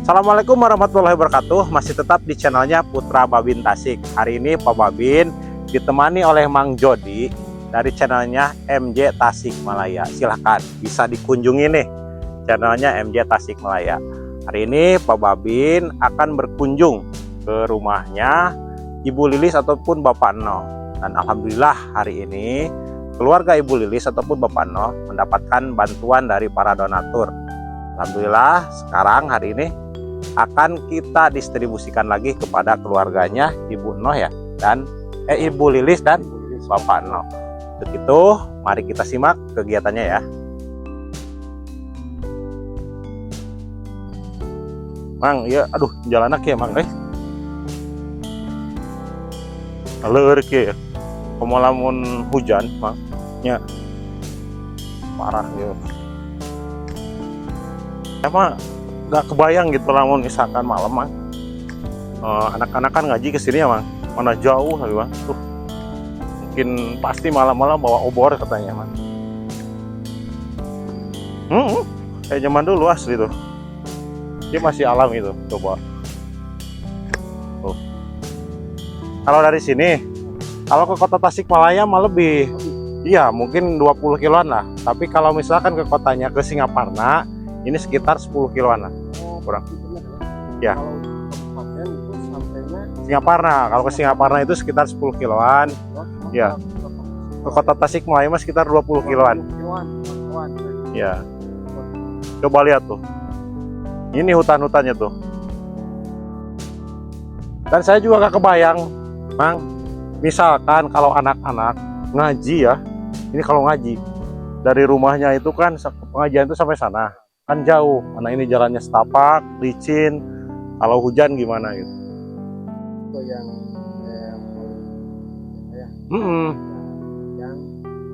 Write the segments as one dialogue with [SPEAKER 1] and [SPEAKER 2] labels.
[SPEAKER 1] Assalamualaikum warahmatullahi wabarakatuh. Masih tetap di channelnya Putra Babin Tasik. Hari ini Pak Babin ditemani oleh Mang Jody dari channelnya MJ Tasik Malaya. Silahkan bisa dikunjungi nih channelnya MJ Tasik Malaya. Hari ini Pak Babin akan berkunjung ke rumahnya Ibu Lilis ataupun Bapak Eno. Dan alhamdulillah hari ini keluarga Ibu Lilis ataupun Bapak Eno mendapatkan bantuan dari para donatur. Alhamdulillah sekarang hari ini akan kita distribusikan lagi kepada keluarganya Ibu Eno ya, dan Ibu Lilis dan Bapak Eno. Untuk itu mari kita simak kegiatannya ya. Mang, ya aduh jalan ya Mang aleur ke lamun hujan Mang nya parah ya. Emang gak kebayang gitu lamun misalkan malam Mang. Anak-anak kan ngaji kesini ya Mang, mana jauh lagi Mang. Tuh mungkin pasti malam-malam bawa obor katanya Mang. Kayak zaman dulu asli tuh. Dia masih alam itu, coba. Tuh. Kalau dari sini, kalau ke kota Tasikmalaya mah lebih, iya mungkin 20 kiloan lah. Tapi kalau misalkan ke kotanya ke Singaparna, ini sekitar 10 kiloan lah. Kurang. Ya. Singaparna, kalau ke Singaparna itu sekitar 10 kiloan. Ya. Ke kota Tasikmalaya mah sekitar 20 kiloan. Ya. Coba lihat tuh. Ini hutan-hutannya tuh. Dan saya juga gak kebayang, Mang. Misalkan kalau anak-anak ngaji ya, ini kalau ngaji dari rumahnya itu kan pengajian itu sampai sana kan jauh. Mana ini jalannya setapak, licin. Kalau hujan gimana gitu?
[SPEAKER 2] Itu yang yang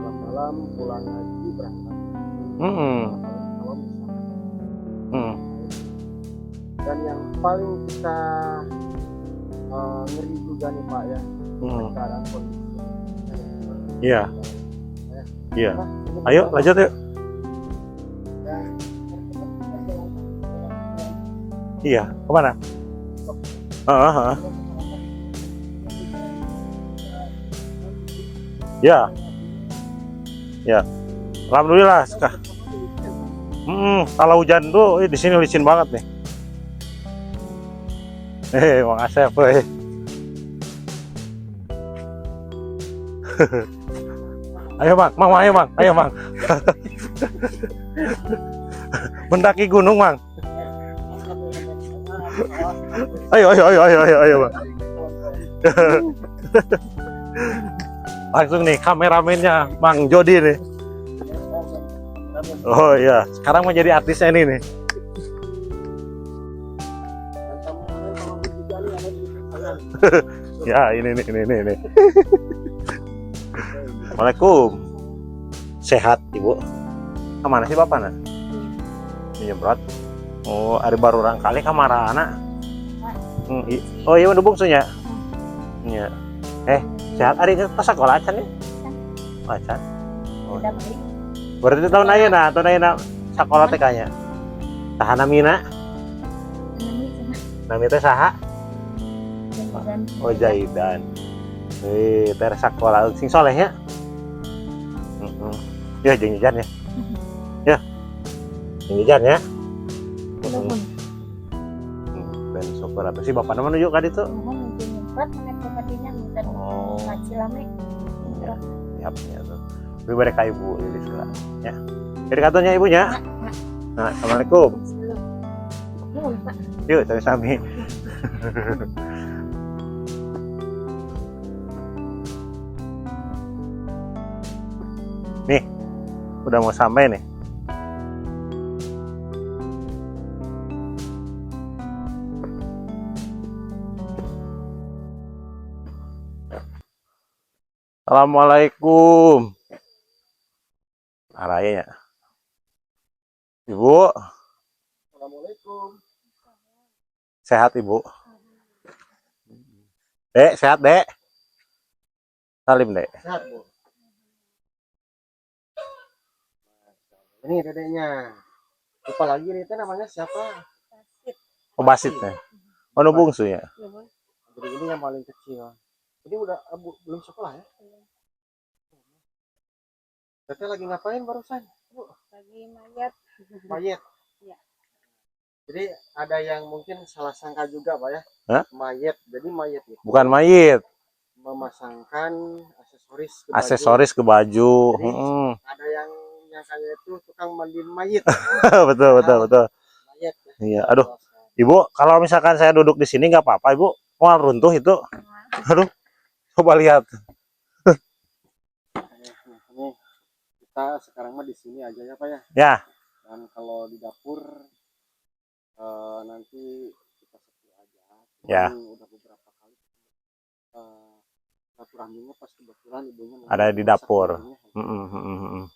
[SPEAKER 2] malam pulang ngaji berangkat. Kalau misalkan. Dan yang paling kita ngeri juga nih Pak ya, keadaan kondisi.
[SPEAKER 1] Iya. Iya. Ayo lanjut yuk. Iya, kemana? Ya. Ya. Alhamdulillah. Kalau hujan tuh di sini licin banget nih. Mang Asep, ayo Mang, ayo Mang. Mendaki gunung Mang. Ayo Mang. Langsung nih kameramennya Mang Jody nih. Oh iya, sekarang mau jadi artisnya ini nih. Ya ini. Assalamualaikum. Sehat Ibu? Kemana sih Bapak nak? Nyemprot. Oh hari baru orang kali kamar anak. Oh iya mendukung sunya. Iya. Sehat hari ini pas sekolah acan nih. Acan. Oh. Berarti tahun ayeuna sekolah teh kanya. Tahana mina. Nami teh saha? Oh Jaidan. Ter sekolah sing soleh ya. Ya jeung jajan ya. Ya. Jeung jajan ya. Ben syukur atuh si Bapak menuju ka ditu. Oh. Ya. Siap ya tuh. Lebih baik ka Ibu Lilis ya. Jadi katanya ibunya. Nah, Assalamualaikum. Yuk, sami-sami. Nih, udah mau sampai nih. Assalamualaikum. Araya ya. Ibu.
[SPEAKER 2] Assalamualaikum.
[SPEAKER 1] Sehat Ibu? Dek, sehat Dek? Salim Dek.
[SPEAKER 2] Sehat Bu. Ini dedeknya. Lupa lagi nih namanya siapa?
[SPEAKER 1] Oh, basitnya. Oh, nu bungsu ya.
[SPEAKER 2] Jadi ini yang paling kecil. Ini udah belum sekolah ya? Teteh lagi ngapain barusan? Bu,
[SPEAKER 3] Lagi mayat.
[SPEAKER 2] mayat.
[SPEAKER 3] Iya.
[SPEAKER 2] Jadi ada yang mungkin salah sangka juga Pak ya.
[SPEAKER 1] Hah?
[SPEAKER 2] Mayat. Jadi mayat itu
[SPEAKER 1] Bukan mayit,
[SPEAKER 2] memasangkan aksesoris ke baju.
[SPEAKER 1] aksesoris ke baju.
[SPEAKER 2] Jadi, ada yang nyangkanya itu tukang mandiin mayat.
[SPEAKER 1] Betul, betul, betul.
[SPEAKER 2] Mayat ya.
[SPEAKER 1] Iya, aduh. Ibu, kalau misalkan saya duduk di sini nggak apa-apa, Ibu. Mau runtuh itu. Aduh, coba lihat.
[SPEAKER 2] Ini kita sekarang mah di sini aja ya Pak ya.
[SPEAKER 1] Ya,
[SPEAKER 2] Dan kalau di dapur nanti kita sepi aja.
[SPEAKER 1] Ya.
[SPEAKER 2] Udah beberapa kali silaturahminya pas kebetulan ibunya
[SPEAKER 1] ada di
[SPEAKER 2] masak
[SPEAKER 1] dapur.
[SPEAKER 2] ibunya.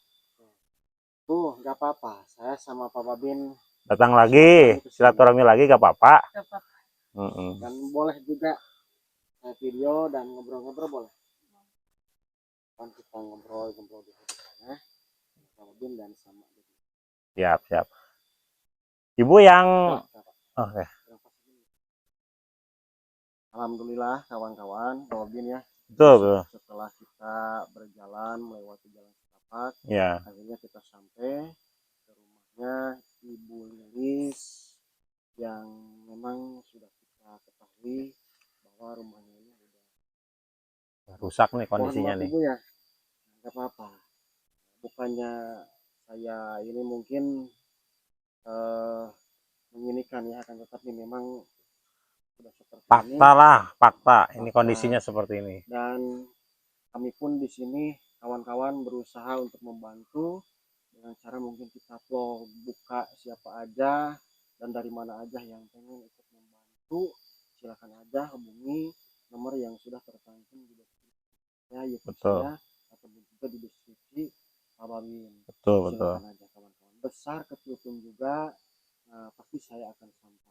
[SPEAKER 2] Tuh, nggak apa-apa. Saya sama Pak Babin
[SPEAKER 1] Datang lagi, silaturahmi lagi nggak apa-apa.
[SPEAKER 3] Gak apa-apa.
[SPEAKER 2] dan boleh juga video dan ngobrol-ngobrol boleh. Kan kita ngobrol-ngobrol di sana. Pak Babin dan sama.
[SPEAKER 1] Siap, siap. Ibu yang oke.
[SPEAKER 2] Alhamdulillah kawan-kawan, Pak Babin ya.
[SPEAKER 1] Betul.
[SPEAKER 2] Setelah kita berjalan melewati jalan setapak,
[SPEAKER 1] Ya,
[SPEAKER 2] akhirnya kita sampai ke rumahnya Ibu Lilis yang memang sudah kita ketahui bahwa rumahnya ini udah
[SPEAKER 1] rusak nih
[SPEAKER 2] mohon
[SPEAKER 1] kondisinya
[SPEAKER 2] maaf,
[SPEAKER 1] nih.
[SPEAKER 2] Ibu ya, nggak apa-apa. Bukannya saya ini mungkin menginikan ya, akan tetapi memang sudah seperti ini.
[SPEAKER 1] Fakta lah, fakta. Ini kondisinya seperti ini.
[SPEAKER 2] Dan kami pun di sini kawan-kawan berusaha untuk membantu dengan cara mungkin kita vlog, buka siapa aja dan dari mana aja yang pengen ikut membantu, silakan aja hubungi nomor yang sudah tercantum di deskripsi YouTube saya ataupun juga di deskripsi Pak Babin.
[SPEAKER 1] Betul.
[SPEAKER 2] Silakan aja kawan-kawan, besar kecil pun juga pasti saya akan sampaikan.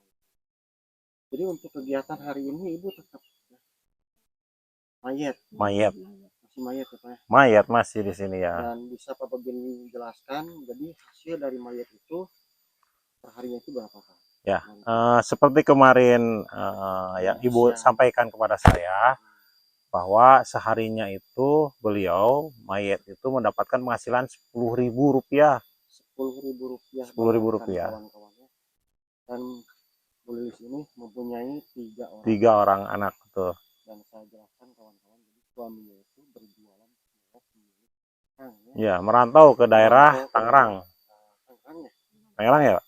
[SPEAKER 2] Jadi untuk kegiatan hari ini Ibu tetap mayat masih mayat ya Pak ya?
[SPEAKER 1] Mayat masih di sini ya.
[SPEAKER 2] Dan bisa Pak Babin jelaskan, jadi hasil dari mayat itu perharinya itu berapa Pak?
[SPEAKER 1] Ya, seperti kemarin yang Ibu sampaikan kepada saya bahwa seharinya itu beliau mayat itu mendapatkan penghasilan Rp10.000.
[SPEAKER 2] Rp10.000.
[SPEAKER 1] Rp10.000.
[SPEAKER 2] Kawan-kawannya. Dan Bu Lilis ini mempunyai 3 orang.
[SPEAKER 1] 3 orang anak tuh.
[SPEAKER 2] Dan saya jelaskan kawan-kawan, jadi suaminya itu berjualan
[SPEAKER 1] ya, merantau ke daerah Tangerang. Tangerang ya.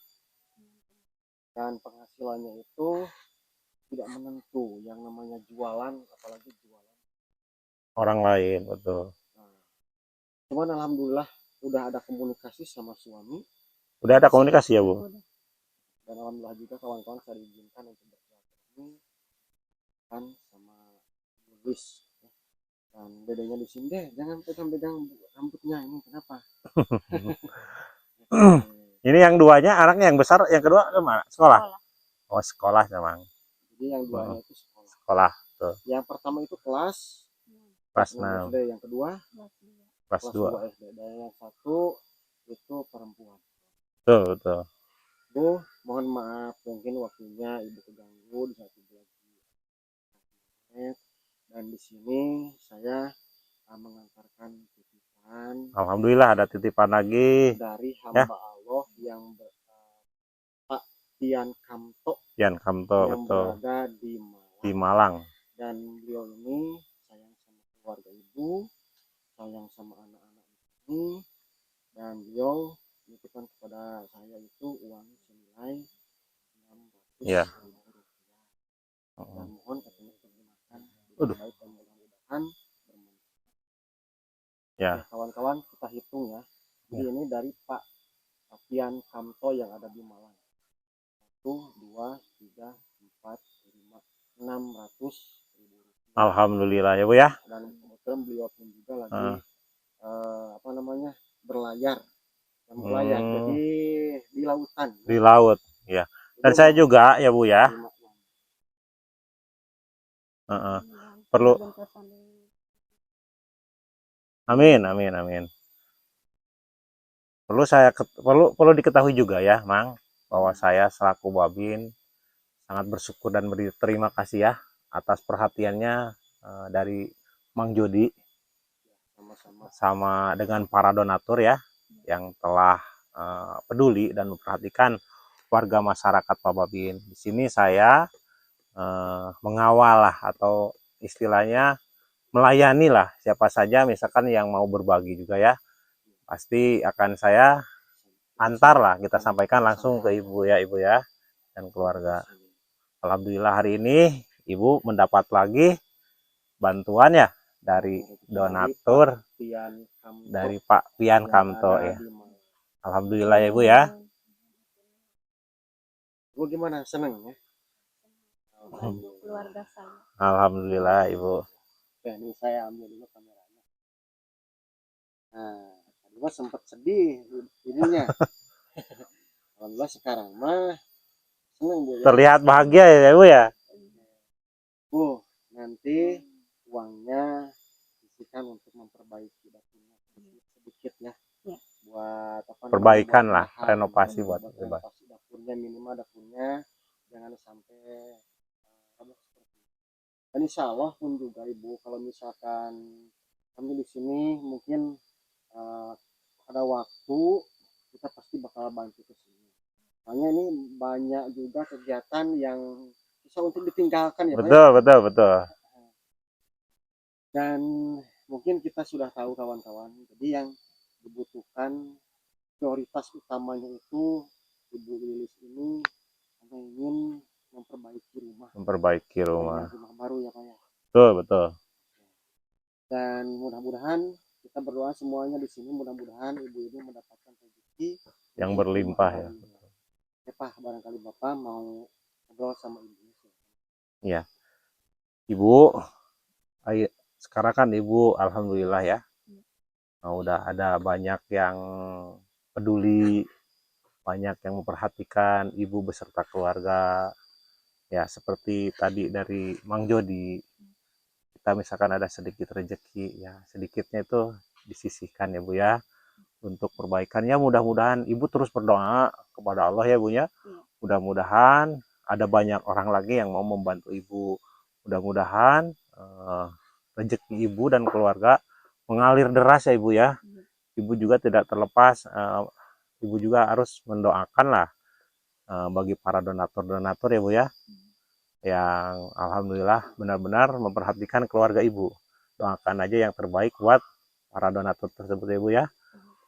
[SPEAKER 2] Dan penghasilannya itu tidak menentu, yang namanya jualan, apalagi jualan
[SPEAKER 1] orang lain, betul.
[SPEAKER 2] Cuman alhamdulillah udah ada komunikasi sama suami.
[SPEAKER 1] Udah ada komunikasi ya Bu?
[SPEAKER 2] Dan alhamdulillah juga kawan-kawan saya diizinkan untuk bersilaturahmi kan sama Luis. Dan bedanya di sini deh, jangan pegang-pegang rambutnya ini, kenapa?
[SPEAKER 1] Ini yang duanya anaknya yang besar, yang kedua kemana? Sekolah. Oh, sekolah memang.
[SPEAKER 2] Jadi yang duanya itu sekolah.
[SPEAKER 1] Sekolah tuh.
[SPEAKER 2] Yang pertama itu kelas
[SPEAKER 1] 6.
[SPEAKER 2] SD, yang kedua
[SPEAKER 1] kelas 2
[SPEAKER 2] SD, dan yang satu itu perempuan.
[SPEAKER 1] Betul.
[SPEAKER 2] Bu, mohon maaf mungkin waktunya Ibu keganggu di saat Ibu lagi. Dan di sini saya mengantarkan titipan.
[SPEAKER 1] Alhamdulillah ada titipan lagi
[SPEAKER 2] dari hamba Allah yang Pak Tian Kamto. Yang
[SPEAKER 1] betul.
[SPEAKER 2] Berada
[SPEAKER 1] di Malang.
[SPEAKER 2] Dan beliau ini sayang sama keluarga Ibu, sayang sama anak-anak ini, dan beliau menitipkan kepada saya itu uang senilai Rp600.000. Dan mohon katanya digunakan baik dan mudah-mudahan bermanfaat. Ya, kawan-kawan kita hitung ya. Jadi ini dari Pak Tian Kamto yang ada di Malang. 1, 2, 3, 4, 5, 600.000.
[SPEAKER 1] Alhamdulillah ya Bu ya.
[SPEAKER 2] Dan kebetulan beliau pun juga lagi berlayar. Jadi di lautan.
[SPEAKER 1] Di laut ya. Dan saya juga ya Bu ya. Perlu. Amin. Perlu diketahui juga ya, Mang, bahwa saya selaku Babin sangat bersyukur dan berterima kasih ya atas perhatiannya dari Mang Jody
[SPEAKER 2] Sama-sama.
[SPEAKER 1] sama dengan para donatur ya yang telah peduli dan memperhatikan warga masyarakat Pababin. Di sini saya mengawal lah atau istilahnya melayani lah siapa saja misalkan yang mau berbagi juga ya. Pasti akan saya antar lah, kita sampaikan langsung ke ibu ya dan keluarga. Alhamdulillah hari ini ibu mendapat lagi bantuan ya dari donatur dari Pak Pian Kamto ya. Alhamdulillah ya ibu ya.
[SPEAKER 2] Ibu gimana, seneng ya?
[SPEAKER 3] Keluarga saya.
[SPEAKER 1] Alhamdulillah ibu.
[SPEAKER 2] Oke, ini saya ambil dulu kameranya. Nah, tadi mah sempat sedih ininya. Alhamdulillah sekarang mah seneng Bu ya.
[SPEAKER 1] Terlihat bahagia ya ibu ya.
[SPEAKER 2] Bu, nanti uangnya disisikan untuk memperbaiki dapurnya sedikit ya.
[SPEAKER 3] Ya.
[SPEAKER 2] Buat apa?
[SPEAKER 1] Perbaikan
[SPEAKER 2] buat
[SPEAKER 1] lah,
[SPEAKER 2] bahan,
[SPEAKER 1] renovasi buat
[SPEAKER 2] renovasi dapurnya, minimal dapurnya jangan sampai roboh seperti itu. Dan insya Allah pun juga ibu, kalau misalkan kami di sini mungkin ada waktu, kita pasti bakal bantu ke sini. Soalnya ini banyak juga kegiatan yang bisa untuk ditinggalkan ya Pak.
[SPEAKER 1] Betul, betul, betul.
[SPEAKER 2] Dan mungkin kita sudah tahu kawan-kawan, jadi yang dibutuhkan prioritas utamanya itu Ibu Lilis ini ingin memperbaiki rumah.
[SPEAKER 1] Memperbaiki rumah.
[SPEAKER 2] Rumah baru ya Pak ya.
[SPEAKER 1] Betul, betul.
[SPEAKER 2] Dan mudah-mudahan kita berdoa semuanya di sini, mudah-mudahan ibu ini mendapatkan rezeki
[SPEAKER 1] Yang berlimpah ya.
[SPEAKER 2] Ya Pak, barangkali Bapak mau ngobrol sama ibu.
[SPEAKER 1] Iya. Ibu, ayo, sekarang kan ibu alhamdulillah ya. Udah ada banyak yang peduli, banyak yang memperhatikan ibu beserta keluarga. Ya, seperti tadi dari Mang Jody, kita misalkan ada sedikit rezeki, ya sedikitnya itu disisihkan ya Bu ya, untuk perbaikannya. Mudah-mudahan ibu terus berdoa kepada Allah ya Bu ya. Mudah-mudahan ada banyak orang lagi yang mau membantu ibu. Mudah-mudahan rezeki ibu dan keluarga mengalir deras ya ibu ya. Ibu juga tidak terlepas, ibu juga harus mendoakan lah bagi para donatur-donatur ya Bu ya, yang alhamdulillah benar-benar memperhatikan keluarga ibu. Doakan aja yang terbaik buat para donatur tersebut ya Bu ya.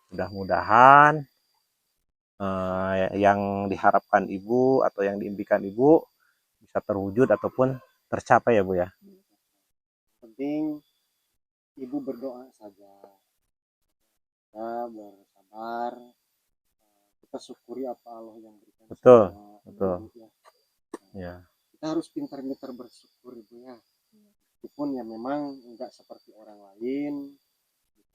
[SPEAKER 1] Mudah-mudahan yang diharapkan ibu atau yang diimpikan ibu bisa terwujud ataupun tercapai ya Bu ya.
[SPEAKER 2] Penting ibu berdoa saja, kita bersabar, kita syukuri apa Allah yang berikan.
[SPEAKER 1] Betul, betul. Ya.
[SPEAKER 2] Kita harus pintar-pintar bersyukur ibu ya. Meskipun ya memang enggak seperti orang lain,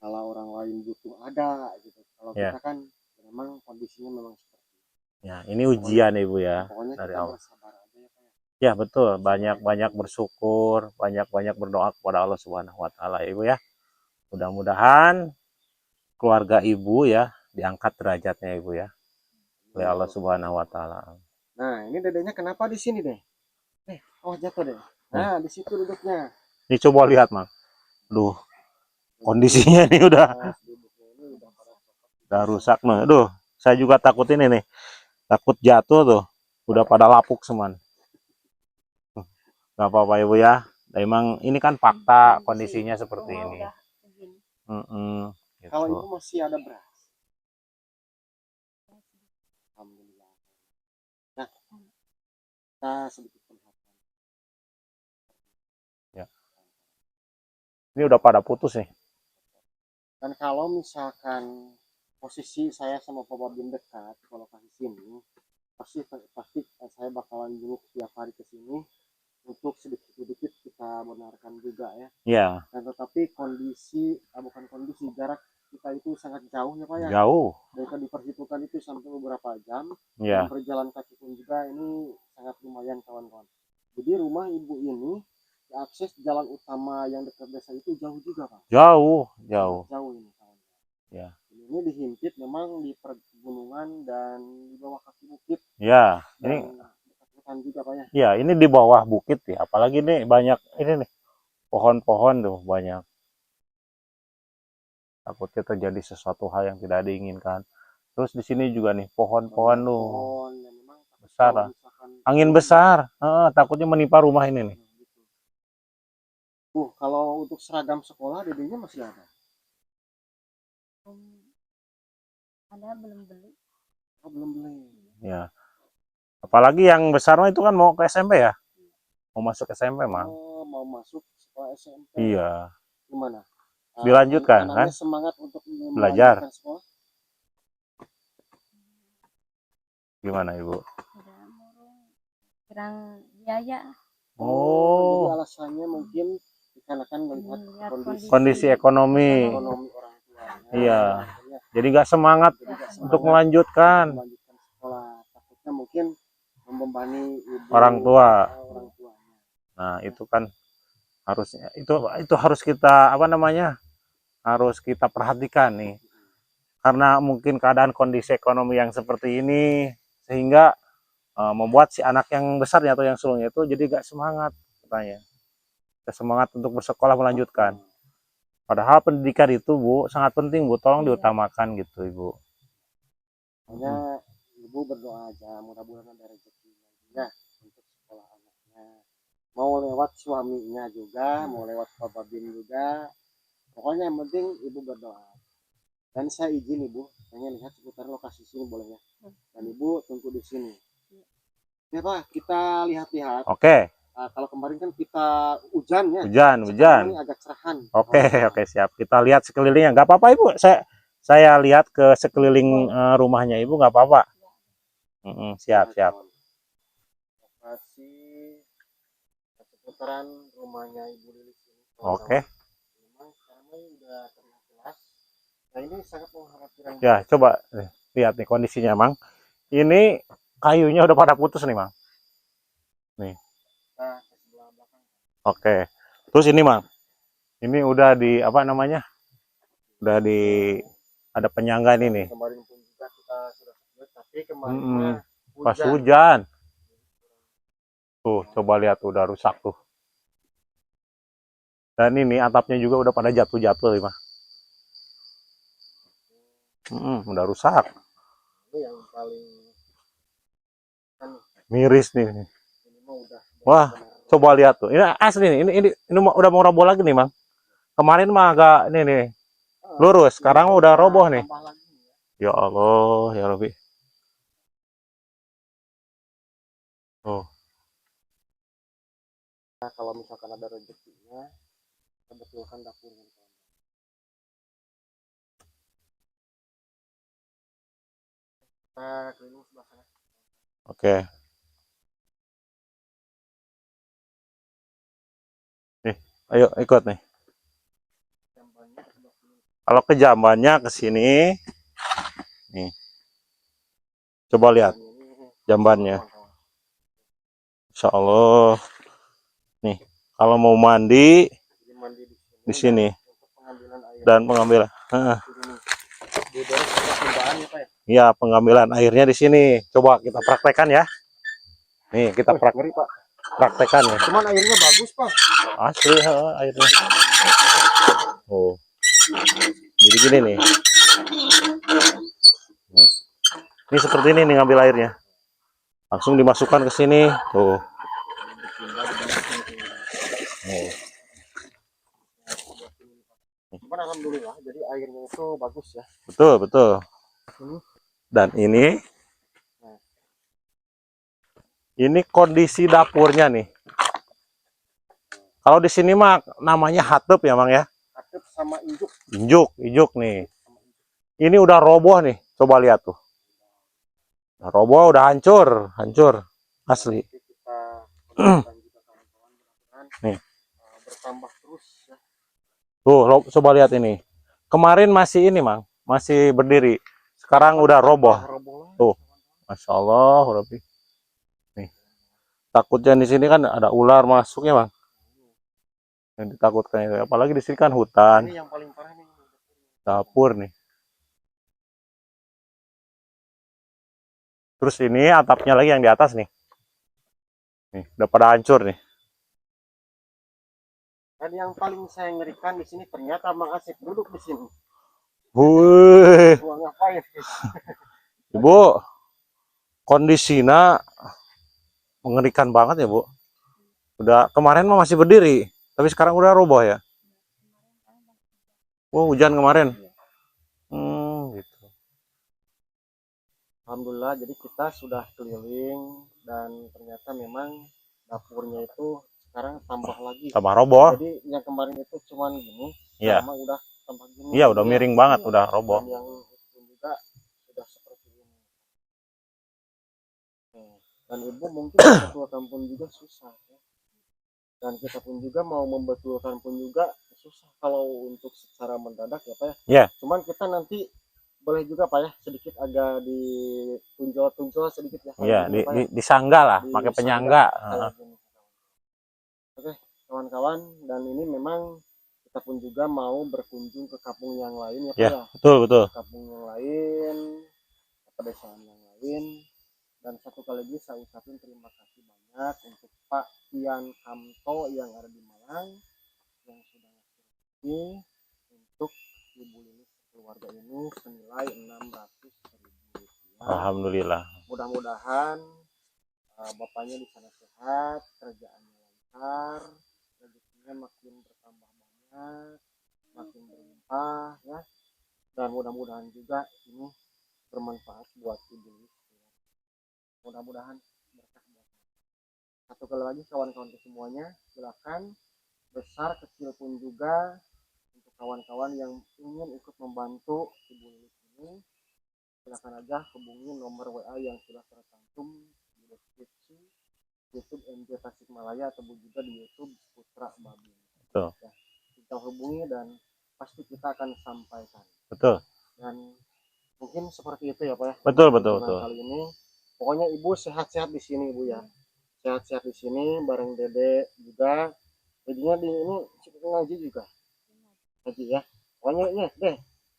[SPEAKER 2] kalau orang lain butuh ada gitu. Kalau kita kan memang kondisinya memang seperti itu.
[SPEAKER 1] Ya, ini ujian ibu ya dari Allah.
[SPEAKER 2] Aja ya, Pak.
[SPEAKER 1] Ya betul, banyak-banyak bersyukur, banyak-banyak berdoa kepada Allah Subhanahu wa taala ibu ya. Mudah-mudahan keluarga ibu ya diangkat derajatnya ibu ya oleh Allah Subhanahu wa taala.
[SPEAKER 2] Nah, ini dedenya kenapa di sini deh? Oh jatuh deh. Nah, di situ duduknya.
[SPEAKER 1] Ini coba lihat, Mang. Duh, kondisinya ini udah rusak nih. Aduh, saya juga takut ini nih. Takut jatuh tuh. Udah pada lapuk semuanya. Gak apa-apa ibu ya. Emang ini kan fakta kondisinya seperti ini.
[SPEAKER 2] Gitu. Kalau ibu masih ada beras. Alhamdulillah. Nah, kita sedikit perhatian.
[SPEAKER 1] Ya. Ini udah pada putus nih.
[SPEAKER 2] Dan kalau misalkan posisi saya sama Pak Babin dekat ke lokasi sini, pasti saya bakalan dulu tiap hari ke sini untuk sedikit-sedikit kita benarkan juga ya.
[SPEAKER 1] Iya.
[SPEAKER 2] Dan tetapi kondisi, bukan kondisi, jarak kita itu sangat jauh ya Pak ya.
[SPEAKER 1] Jauh.
[SPEAKER 2] Dan diperhitungkan itu sampai beberapa jam.
[SPEAKER 1] Iya.
[SPEAKER 2] Dan berjalan kaki pun juga ini sangat lumayan kawan-kawan. Jadi rumah ibu ini akses jalan utama yang dekat desa itu jauh juga Pak.
[SPEAKER 1] Jauh.
[SPEAKER 2] Jauh ini kawan.
[SPEAKER 1] Ya.
[SPEAKER 2] Ini dihimpit memang di pergunungan dan di bawah kaki bukit.
[SPEAKER 1] Ya. Ini
[SPEAKER 2] ketakutan juga Pak ya.
[SPEAKER 1] Ya, ini di bawah bukit ya. Apalagi nih banyak ini nih pohon-pohon tuh banyak. Takutnya terjadi sesuatu hal yang tidak diinginkan. Terus di sini juga nih pohon-pohon
[SPEAKER 2] Banyak
[SPEAKER 1] tuh
[SPEAKER 2] pohon yang memang
[SPEAKER 1] besar.
[SPEAKER 2] kalau misalkan
[SPEAKER 1] Angin besar, takutnya menimpa rumah ini nih.
[SPEAKER 2] gitu. Kalau untuk seragam sekolah dedenya masih ada?
[SPEAKER 3] Ada belum beli.
[SPEAKER 2] Oh, belum beli.
[SPEAKER 1] Ya. Apalagi yang besar mah itu kan mau ke SMP ya. Mau masuk SMP, Mang.
[SPEAKER 2] Oh, mau masuk sekolah SMP.
[SPEAKER 1] Iya.
[SPEAKER 2] Gimana?
[SPEAKER 1] Dilanjutkan kan?
[SPEAKER 2] Anaknya semangat untuk
[SPEAKER 1] Belajar.
[SPEAKER 2] melanjutkan sekolah.
[SPEAKER 1] Gimana, Ibu?
[SPEAKER 3] Udah murung, kurang biaya.
[SPEAKER 1] Oh,
[SPEAKER 2] Jadi alasannya mungkin dikarenakan melihat
[SPEAKER 3] Melihat
[SPEAKER 1] kondisi ekonomi.
[SPEAKER 2] ekonomi orang tuanya.
[SPEAKER 1] Iya.
[SPEAKER 2] Akhirnya
[SPEAKER 1] Jadi nggak semangat
[SPEAKER 2] jadi nggak
[SPEAKER 1] untuk
[SPEAKER 2] semangat
[SPEAKER 1] melanjutkan.
[SPEAKER 2] melanjutkan sekolah. Takutnya mungkin membebani ibu
[SPEAKER 1] Orang tua.
[SPEAKER 2] orang tuanya.
[SPEAKER 1] Nah, itu kan harusnya itu harus kita apa namanya? Harus kita perhatikan nih. Karena mungkin keadaan kondisi ekonomi yang seperti ini sehingga membuat si anak yang besarnya atau yang sulungnya itu jadi gak semangat katanya. Gak semangat untuk bersekolah melanjutkan. Padahal pendidikan itu Bu sangat penting Bu, tolong diutamakan gitu Ibu.
[SPEAKER 2] Hanya ibu berdoa aja mudah-mudahan ada rezekinya ya untuk sekolah anaknya. Mau lewat suaminya juga, mau lewat Pak Babin juga. Pokoknya yang penting ibu berdoa. Dan saya izin ibu, pengen lihat seputar lokasi sini boleh ya. Dan ibu tunggu di sini. Ya Pak, kita lihat-lihat.
[SPEAKER 1] Oke.
[SPEAKER 2] Kalau kemarin kan kita hujan ya.
[SPEAKER 1] Hujan.
[SPEAKER 2] Ini agak cerahan.
[SPEAKER 1] Oke, siap. Kita lihat sekelilingnya. Nggak apa-apa Ibu. Saya lihat ke sekeliling rumahnya Ibu nggak apa-apa. Siap.
[SPEAKER 2] Lokasi seputaran rumahnya Ibu Lilis ini.
[SPEAKER 1] Oke.
[SPEAKER 2] Memang sekarang udah terlihat jelas. Nah ini sangat mengkhawatirkan.
[SPEAKER 1] Ya, coba lihat nih kondisinya, Mang. Ini kayunya udah pada putus nih, Mang. Nih.
[SPEAKER 2] Nah, ke sebelah belakang.
[SPEAKER 1] Oke. Terus ini, Mang. Ini udah di apa namanya? Udah di ada penyangga ini nih.
[SPEAKER 2] Kemarin pun juga kita sudah sebut, tapi kemarin
[SPEAKER 1] pas hujan. Tuh, coba lihat udah rusak tuh. Dan ini atapnya juga udah pada jatuh-jatuh nih, Mang. Udah rusak.
[SPEAKER 2] Itu yang paling
[SPEAKER 1] Miris nih.
[SPEAKER 2] ini mah udah.
[SPEAKER 1] Wah, coba lihat tuh. Ini asli nih. Ini udah mau roboh lagi nih, Mang. Kemarin mah agak ini nih. Lurus, sekarang udah roboh nih. Ya Allah, ya Rabbi. Oh.
[SPEAKER 2] Nah, kalau misalkan ada rezekinya, kita betulkan dapurnya. Kita keliling sebelah sana.
[SPEAKER 1] Oke. Nih, ayo ikut nih. Kalau ke jambannya ke sini. Nih. Coba lihat jambannya. Insya Allah. Nih, kalau mau mandi di sini dan pengambilan. Iya, pengambilan airnya di sini. Coba kita praktekkan ya. Nih, kita praktekkan ya.
[SPEAKER 2] Cuman airnya bagus, Pak.
[SPEAKER 1] Asli airnya. Oh. Jadi gini nih. Ini seperti ini nih ngambil airnya. Langsung dimasukkan ke sini. Tuh.
[SPEAKER 2] Cuman alhamdulillah, jadi airnya itu bagus ya.
[SPEAKER 1] Betul. Dan ini kondisi dapurnya nih. Kalau di sini mah namanya hatep ya, Mang ya.
[SPEAKER 2] Hatep sama injuk.
[SPEAKER 1] Injuk nih. Ini udah roboh nih. Coba lihat tuh. Nah, roboh udah hancur asli. Nih.
[SPEAKER 2] Bertambah terus ya.
[SPEAKER 1] Tuh, coba lihat ini. Kemarin masih ini, Mang. Masih berdiri. Sekarang udah roboh. Tuh. Masya Allah, Rabbi. Nih. Takutnya di sini kan ada ular masuknya, Bang. Yang ditakutkan itu. Apalagi di sini kan hutan.
[SPEAKER 2] Ini yang paling parah nih.
[SPEAKER 1] Dapur nih. Terus ini atapnya lagi yang di atas nih. Nih, udah pada hancur nih.
[SPEAKER 2] Dan yang paling saya ngerikan di sini ternyata Mang Asep duduk di sini.
[SPEAKER 1] Wuih,
[SPEAKER 2] Gua ngapain?
[SPEAKER 1] Ibu, kondisinya mengerikan banget ya, Bu. Udah kemarin mah masih berdiri, tapi sekarang udah roboh ya. Oh, hujan kemarin. Gitu.
[SPEAKER 2] Alhamdulillah, jadi kita sudah keliling dan ternyata memang dapurnya itu sekarang tambah lagi.
[SPEAKER 1] Tambah roboh.
[SPEAKER 2] Jadi yang kemarin itu cuman gini,
[SPEAKER 1] Iya.
[SPEAKER 2] sekarang udah tambah gini.
[SPEAKER 1] Iya, udah miring banget, udah roboh.
[SPEAKER 2] Dan yang itu juga sudah seperti ini. Dan ibu mungkin membetulkan pun juga susah ya. Dan kita pun juga mau membetulkan pun juga susah kalau untuk secara mendadak ya Pak ya.
[SPEAKER 1] Iya.
[SPEAKER 2] Cuman kita nanti boleh juga Pak ya sedikit agak ditunjol sedikit ya.
[SPEAKER 1] Iya,
[SPEAKER 2] Gini, Pak, ya.
[SPEAKER 1] disangga lah, pakai
[SPEAKER 2] Disangga
[SPEAKER 1] penyangga.
[SPEAKER 2] kayak gini. Oke, kawan-kawan, dan ini memang kita pun juga mau berkunjung ke kampung yang lain ya Pak
[SPEAKER 1] Ya,
[SPEAKER 2] ya.
[SPEAKER 1] betul, betul.
[SPEAKER 2] Kampung yang lain, pedesaan yang lain. Dan satu kali lagi saya ucapin terima kasih banyak untuk Pak Tian Kamto yang ada di Malang yang sudah ngasih untuk Ibu Lilis keluarga ini senilai 600.000 rupiah.
[SPEAKER 1] Alhamdulillah.
[SPEAKER 2] Mudah-mudahan bapaknya di sana sehat, kerjaannya lancar, rezekinya makin bertambah banyak, makin berlimpah ya. Dan mudah-mudahan juga ini bermanfaat buat Ibu Lilis. Mudah-mudahan berkah buat satu kali lagi kawan-kawan semuanya, silakan besar kecil pun juga untuk kawan-kawan yang ingin ikut membantu Ibu Lilis ini, silakan aja hubungi nomor WA yang sudah tercantum di deskripsi YouTube MJ Tasikmalaya atau juga di YouTube Putra Babin.
[SPEAKER 1] Betul.
[SPEAKER 2] Ya, kita hubungi dan pasti kita akan sampaikan.
[SPEAKER 1] Betul.
[SPEAKER 2] Dan mungkin seperti itu ya Pak ya.
[SPEAKER 1] Betul, betul, betul.
[SPEAKER 2] Kali ini pokoknya Ibu sehat-sehat di sini Ibu ya. Sehat-sehat di sini bareng Dede juga. Jadinya di ini ngaji juga. Ngaji ya. Pokoknya ini deh,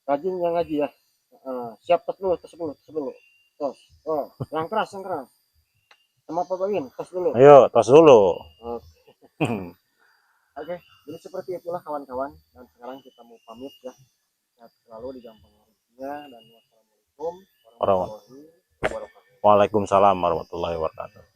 [SPEAKER 2] rajin yang ngaji ya. Siap tes dulu. Tos. Oh, yang keras. Sama Pak Bawin, tos dulu.
[SPEAKER 1] Ayo, tos dulu.
[SPEAKER 2] Oke, jadi seperti itulah kawan-kawan. Dan sekarang kita mau pamit ya. Sehat selalu di gampang warungnya dan wassalamualaikum warahmatullahi wabarakatuh.
[SPEAKER 1] Waalaikumsalam warahmatullahi wabarakatuh.